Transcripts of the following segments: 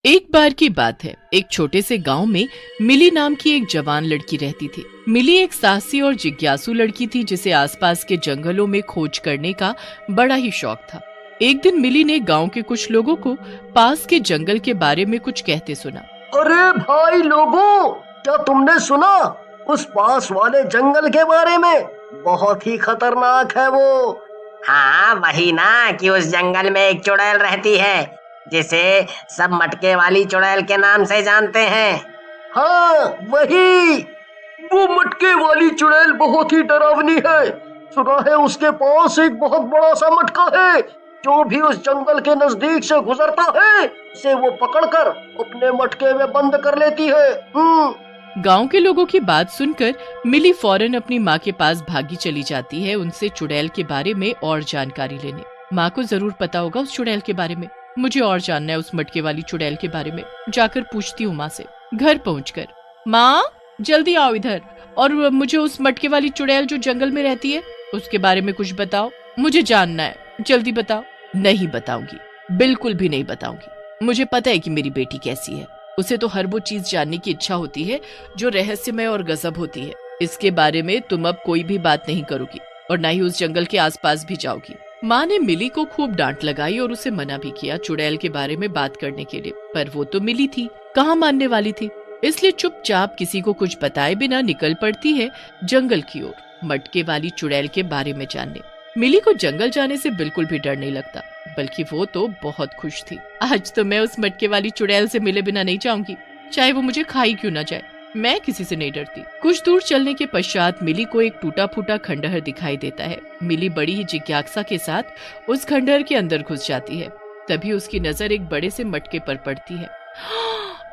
एक बार की बात है, एक छोटे से गांव में मिली नाम की एक जवान लड़की रहती थी। मिली एक साहसी और जिज्ञासु लड़की थी जिसे आसपास के जंगलों में खोज करने का बड़ा ही शौक था। एक दिन मिली ने गांव के कुछ लोगों को पास के जंगल के बारे में कुछ कहते सुना। अरे भाई लोगों, क्या तुमने सुना उस पास वाले जंगल के बारे में? बहुत ही खतरनाक है वो। हाँ वही ना, कि उस जंगल में एक चुड़ैल रहती है जिसे सब मटके वाली चुड़ैल के नाम से जानते हैं। हाँ वही, वो मटके वाली चुड़ैल बहुत ही डरावनी है। सुना है उसके पास एक बहुत बड़ा सा मटका है, जो भी उस जंगल के नजदीक से गुजरता है उसे वो पकड़कर अपने मटके में बंद कर लेती है। गांव के लोगों की बात सुनकर मिली फौरन अपनी माँ के पास भागी चली जाती है उनसे चुड़ैल के बारे में और जानकारी लेने। माँ को जरूर पता होगा उस चुड़ैल के बारे में, मुझे और जानना है उस मटके वाली चुड़ैल के बारे में। जाकर पूछती हूँ माँ से। घर पहुँचकर, माँ जल्दी आओ इधर और मुझे उस मटके वाली चुड़ैल जो जंगल में रहती है उसके बारे में कुछ बताओ, मुझे जानना है, जल्दी बताओ। नहीं बताऊंगी, बिल्कुल भी नहीं बताऊंगी। मुझे पता है कि मेरी बेटी कैसी है, उसे तो हर वो चीज जानने की इच्छा होती है जो रहस्यमय और गजब होती है। इसके बारे में तुम अब कोई भी बात नहीं करोगी और न ही उस जंगल के आसपास भी जाओगी। माँ ने मिली को खूब डांट लगाई और उसे मना भी किया चुड़ैल के बारे में बात करने के लिए, पर वो तो मिली थी, कहाँ मानने वाली थी। इसलिए चुपचाप किसी को कुछ बताए बिना निकल पड़ती है जंगल की ओर, मटके वाली चुड़ैल के बारे में जानने। मिली को जंगल जाने से बिल्कुल भी डर नहीं लगता, बल्कि वो तो बहुत खुश थी। आज तो मैं उस मटके वाली चुड़ैल से मिले बिना नहीं जाऊंगी, चाहे वो मुझे खाई क्यों ना जाए। मैं किसी से नहीं डरती। कुछ दूर चलने के पश्चात मिली को एक टूटा फूटा खंडहर दिखाई देता है। मिली बड़ी ही जिज्ञासा के साथ उस खंडहर के अंदर घुस जाती है। तभी उसकी नजर एक बड़े से मटके पर पड़ती है।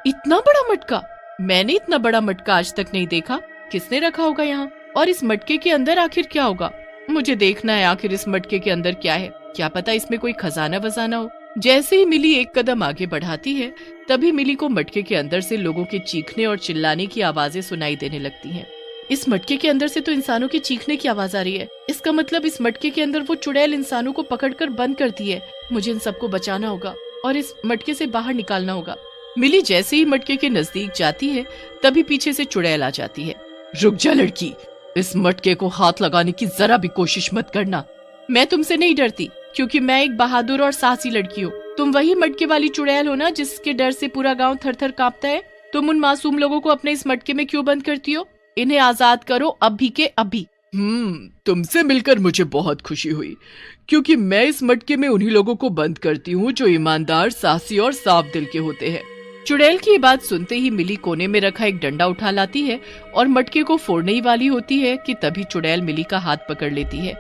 इतना बड़ा मटका! मैंने इतना बड़ा मटका आज तक नहीं देखा। किसने रखा होगा यहाँ? और इस मटके के अंदर आखिर क्या होगा? मुझे देखना है आखिर इस मटके के अंदर क्या है। क्या पता इसमें कोई खजाना वजाना हो। जैसे ही मिली एक कदम आगे बढ़ाती है, तभी मिली को मटके के अंदर से लोगों के चीखने और चिल्लाने की आवाजें सुनाई देने लगती हैं। इस मटके के अंदर से तो इंसानों के चीखने की आवाज आ रही है। इसका मतलब इस मटके के अंदर वो चुड़ैल इंसानों को पकड़कर बंद करती है। मुझे इन सबको बचाना होगा और इस मटके से बाहर निकालना होगा। मिली जैसे ही मटके के नजदीक जाती है, तभी पीछे से चुड़ैल आ जाती है। रुक जा लड़की, इस मटके को हाथ लगाने की जरा भी कोशिश मत करना। मैं तुमसे नहीं डरती, क्योंकि मैं एक बहादुर और साहसी लड़की हूँ। तुम वही मटके वाली चुड़ैल हो ना जिसके डर से पूरा गांव थर थर कांपता है। तुम उन मासूम लोगों को अपने इस मटके में क्यों बंद करती हो? इन्हें आजाद करो अभी के अभी। तुमसे मिलकर मुझे बहुत खुशी हुई, क्योंकि मैं इस मटके में उन्हीं लोगों को बंद करती हूँ जो ईमानदार, साहसी और साफ दिल के होते हैं। चुड़ैल की बात सुनते ही मिली कोने में रखा एक डंडा उठा लाती है और मटके को फोड़ने ही वाली होती है कि तभी चुड़ैल मिली का हाथ पकड़ लेती है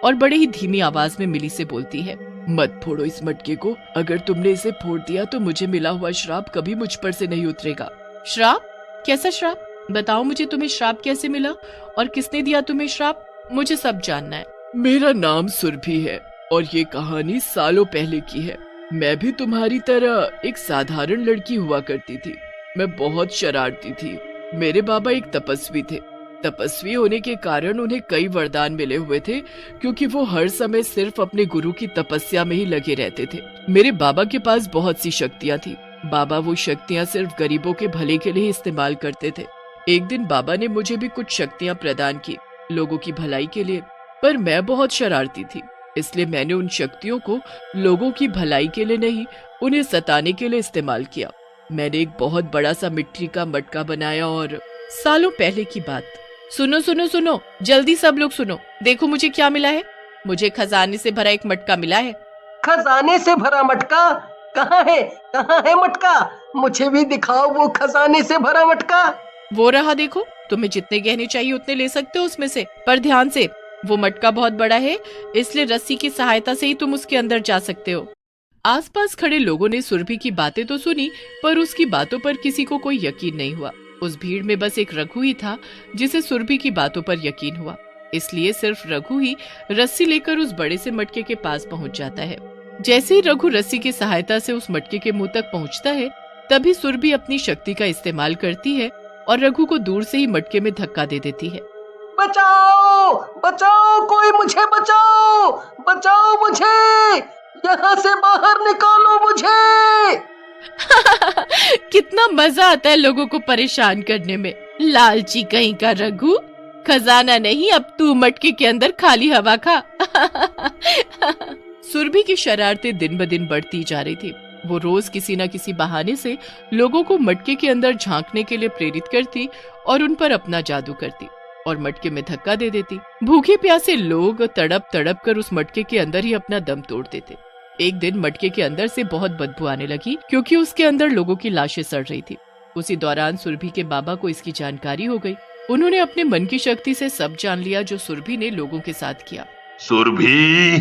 और बड़े ही धीमी आवाज में मिली से बोलती है, मत फोड़ो इस मटके को। अगर तुमने इसे फोड़ दिया तो मुझे मिला हुआ श्राप कभी मुझ पर से नहीं उतरेगा। श्राप? कैसा श्राप? बताओ मुझे, तुम्हें श्राप कैसे मिला और किसने दिया तुम्हें श्राप? मुझे सब जानना है। मेरा नाम सुरभि है और ये कहानी सालों पहले की है। मैं भी तुम्हारी तरह एक साधारण लड़की हुआ करती थी। मैं बहुत शरारती थी। मेरे बाबा एक तपस्वी थे। तपस्वी होने के कारण उन्हें कई वरदान मिले हुए थे, क्योंकि वो हर समय सिर्फ अपने गुरु की तपस्या में ही लगे रहते थे। मेरे बाबा के पास बहुत सी शक्तियाँ थी। बाबा वो शक्तियाँ सिर्फ गरीबों के भले के लिए इस्तेमाल करते थे। एक दिन बाबा ने मुझे भी कुछ शक्तियाँ प्रदान की, लोगों की भलाई के लिए, पर मैं बहुत शरारती थी, इसलिए मैंने उन शक्तियों को लोगों की भलाई के लिए नहीं, उन्हें सताने के लिए इस्तेमाल किया। मैंने एक बहुत बड़ा सा मिट्टी का मटका बनाया और सालों पहले की बात। सुनो सुनो सुनो, जल्दी सब लोग सुनो, देखो मुझे क्या मिला है। मुझे खजाने से भरा एक मटका मिला है। खजाने से भरा मटका? कहाँ है, कहाँ है मटका? मुझे भी दिखाओ वो खजाने से भरा मटका। वो रहा देखो, तुम्हें जितने गहने चाहिए उतने ले सकते हो उसमें से, पर ध्यान से, वो मटका बहुत बड़ा है, इसलिए रस्सी की सहायता से ही तुम उसके अंदर जा सकते हो। आसपास खड़े लोगों ने सुरभि की बातें तो सुनी, पर उसकी बातों पर किसी को कोई यकीन नहीं हुआ। उस भीड़ में बस एक रघु ही था जिसे सुरभि की बातों पर यकीन हुआ, इसलिए सिर्फ रघु ही रस्सी लेकर उस बड़े से मटके के पास पहुंच जाता है। जैसे ही रघु रस्सी की सहायता से उस मटके के मुंह तक पहुंचता है, तभी सुरभि अपनी शक्ति का इस्तेमाल करती है और रघु को दूर से ही मटके में धक्का दे देती है। बचाओ बचाओ, कोई मुझे बचाओ, बचाओ मुझे, यहाँ से बाहर निकालो मुझे। कितना मजा आता है लोगों को परेशान करने में। लालची कहीं का रघु, खजाना नहीं अब तू मटके के अंदर खाली हवा खा। सुरभि की शरारतें दिन ब दिन बढ़ती जा रही थी। वो रोज किसी न किसी बहाने से लोगों को मटके के अंदर झांकने के लिए प्रेरित करती और उन पर अपना जादू करती और मटके में धक्का दे देती। भूखे प्यासे लोग तड़प तड़प कर उस मटके के अंदर ही अपना दम तोड़ देते। एक दिन मटके के अंदर से बहुत बदबू आने लगी क्योंकि उसके अंदर लोगों की लाशें सड़ रही थी। उसी दौरान सुरभि के बाबा को इसकी जानकारी हो गई। उन्होंने अपने मन की शक्ति से सब जान लिया जो सुरभि ने लोगों के साथ किया। सुरभि,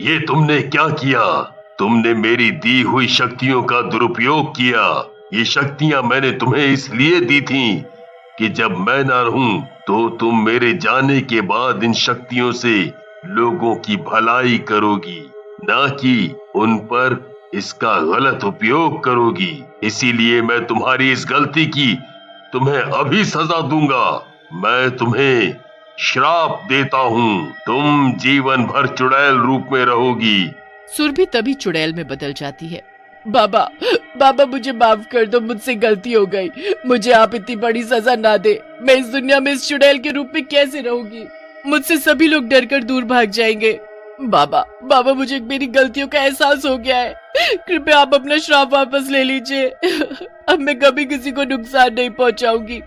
ये तुमने क्या किया? तुमने मेरी दी हुई शक्तियों का दुरुपयोग किया। ये शक्तियां मैंने तुम्हें इसलिए दी थीं कि जब मैं ना रहूं तो तुम मेरे जाने के बाद इन शक्तियों से लोगों की भलाई करोगी, ना कि उन पर इसका गलत उपयोग करोगी। इसीलिए मैं तुम्हारी इस गलती की तुम्हें अभी सजा दूंगा। मैं तुम्हें श्राप देता हूँ, तुम जीवन भर चुड़ैल रूप में रहोगी। सुरभि तभी चुड़ैल में बदल जाती है। बाबा, बाबा मुझे माफ कर दो, मुझसे गलती हो गई। मुझे आप इतनी बड़ी सजा ना दे। मैं इस दुनिया में इस चुड़ैल के रूप में कैसे रहूंगी? मुझसे सभी लोग डरकर दूर भाग जाएंगे। बाबा, बाबा मुझे मेरी गलतियों का एहसास हो गया है। कृपया आप अपना श्राप वापस ले लीजिए। अब मैं कभी किसी को नुकसान नहीं पहुंचाऊंगी।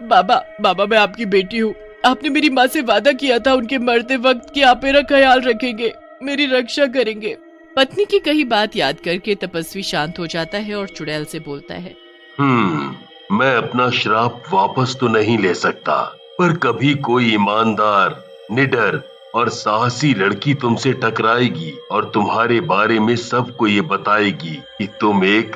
बाबा, बाबा मैं आपकी बेटी हूँ। आपने मेरी माँ से वादा किया था उनके मरते वक्त कि आप मेरा ख्याल रखेंगे, मेरी रक्षा करेंगे। पत्नी की कही बात याद करके तपस्वी शांत हो जाता है और चुड़ैल से बोलता है, मैं अपना श्राप वापस तो नहीं ले सकता, पर कभी कोई ईमानदार, निडर और साहसी लड़की तुमसे टकराएगी और तुम्हारे बारे में सबको ये बताएगी कि तुम एक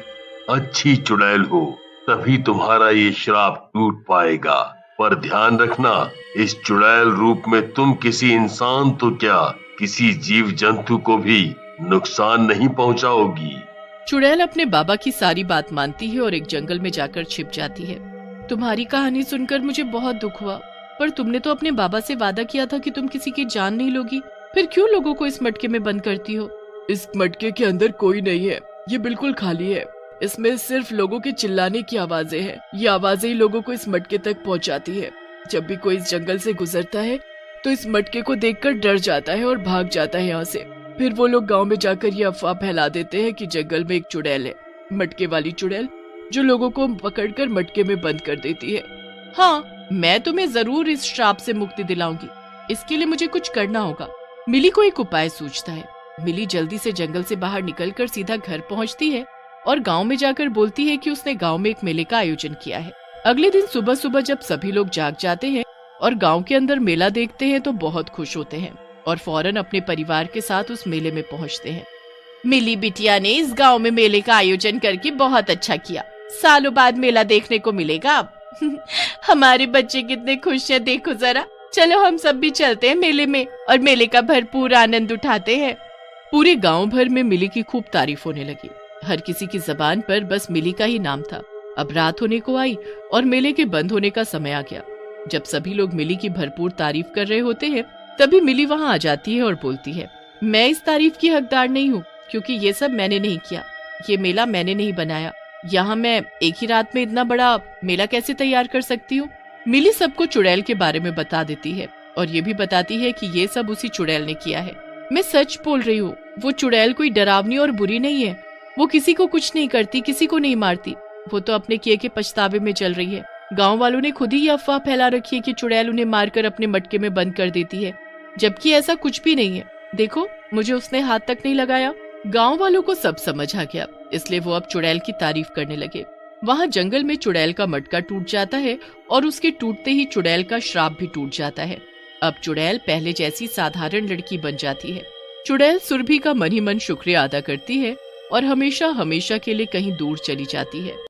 अच्छी चुड़ैल हो, तभी तुम्हारा ये श्राप टूट पाएगा। पर ध्यान रखना, इस चुड़ैल रूप में तुम किसी इंसान तो क्या, किसी जीव जंतु को भी नुकसान नहीं पहुंचाओगी। चुड़ैल अपने बाबा की सारी बात मानती है और एक जंगल में जाकर छिप जाती है। तुम्हारी कहानी सुनकर मुझे बहुत दुख हुआ, पर तुमने तो अपने बाबा से वादा किया था कि तुम किसी की जान नहीं लोगी, फिर क्यों लोगों को इस मटके में बंद करती हो? इस मटके के अंदर कोई नहीं है, ये बिल्कुल खाली है। इसमें सिर्फ लोगों के चिल्लाने की आवाजें हैं। ये आवाजें ही लोगों को इस मटके तक पहुंचाती है। जब भी कोई इस जंगल से गुजरता है तो इस मटके को देखकर डर जाता है और भाग जाता है यहाँ से। फिर वो लोग गांव में जाकर ये अफवाह फैला देते हैं कि जंगल में एक चुड़ैल है, मटके वाली चुड़ैल, जो लोगों को पकड़कर मटके में बंद कर देती है। हाँ, मैं तुम्हें जरूर इस श्राप से मुक्ति दिलाऊंगी। इसके लिए मुझे कुछ करना होगा। मिली को एक उपाय सूझता है। मिली जल्दी से जंगल से बाहर निकलकर सीधा घर पहुंचती है और गांव में जाकर बोलती है कि उसने गांव में एक मेले का आयोजन किया है। अगले दिन सुबह सुबह जब सभी लोग जाग जाते हैं और गांव के अंदर मेला देखते हैं तो बहुत खुश होते हैं और फौरन अपने परिवार के साथ उस मेले में पहुंचते हैं। मिली बिटिया ने इस गांव में मेले का आयोजन करके बहुत अच्छा किया। सालों बाद मेला देखने को मिलेगा अब। हमारे बच्चे कितने खुश हैं, देखो जरा। चलो हम सब भी चलते हैं मेले में और मेले का भरपूर आनंद उठाते हैं। पूरे गांव भर में मिली की खूब तारीफ होने लगी। हर किसी की जबान पर बस मिली का ही नाम था। अब रात होने को आई और मेले के बंद होने का समय आ गया। जब सभी लोग मिली की भरपूर तारीफ कर रहे होते हैं तभी मिली वहाँ आ जाती है और बोलती है, मैं इस तारीफ की हकदार नहीं हूँ, क्योंकि ये सब मैंने नहीं किया। ये मेला मैंने नहीं बनाया। यहाँ मैं एक ही रात में इतना बड़ा मेला कैसे तैयार कर सकती हूँ? मिली सबको चुड़ैल के बारे में बता देती है और ये भी बताती है कि ये सब उसी चुड़ैल ने किया है। मैं सच बोल रही हूँ, वो चुड़ैल कोई डरावनी और बुरी नहीं है। वो किसी को कुछ नहीं करती, किसी को नहीं मारती। वो तो अपने किए के पछतावे में चल रही है। गांव वालों ने खुद ही ये अफवाह फैला रखी है कि चुड़ैल उन्हें मारकर अपने मटके में बंद कर देती है, जबकि ऐसा कुछ भी नहीं है। देखो, मुझे उसने हाथ तक नहीं लगाया। गांव वालों को सब समझ आ गया, इसलिए वो अब चुड़ैल की तारीफ करने लगे। वहाँ जंगल में चुड़ैल का मटका टूट जाता है और उसके टूटते ही चुड़ैल का श्राप भी टूट जाता है। अब चुड़ैल पहले जैसी साधारण लड़की बन जाती है। चुड़ैल सुरभि का मन ही मन शुक्रिया अदा करती है और हमेशा हमेशा के लिए कहीं दूर चली जाती है।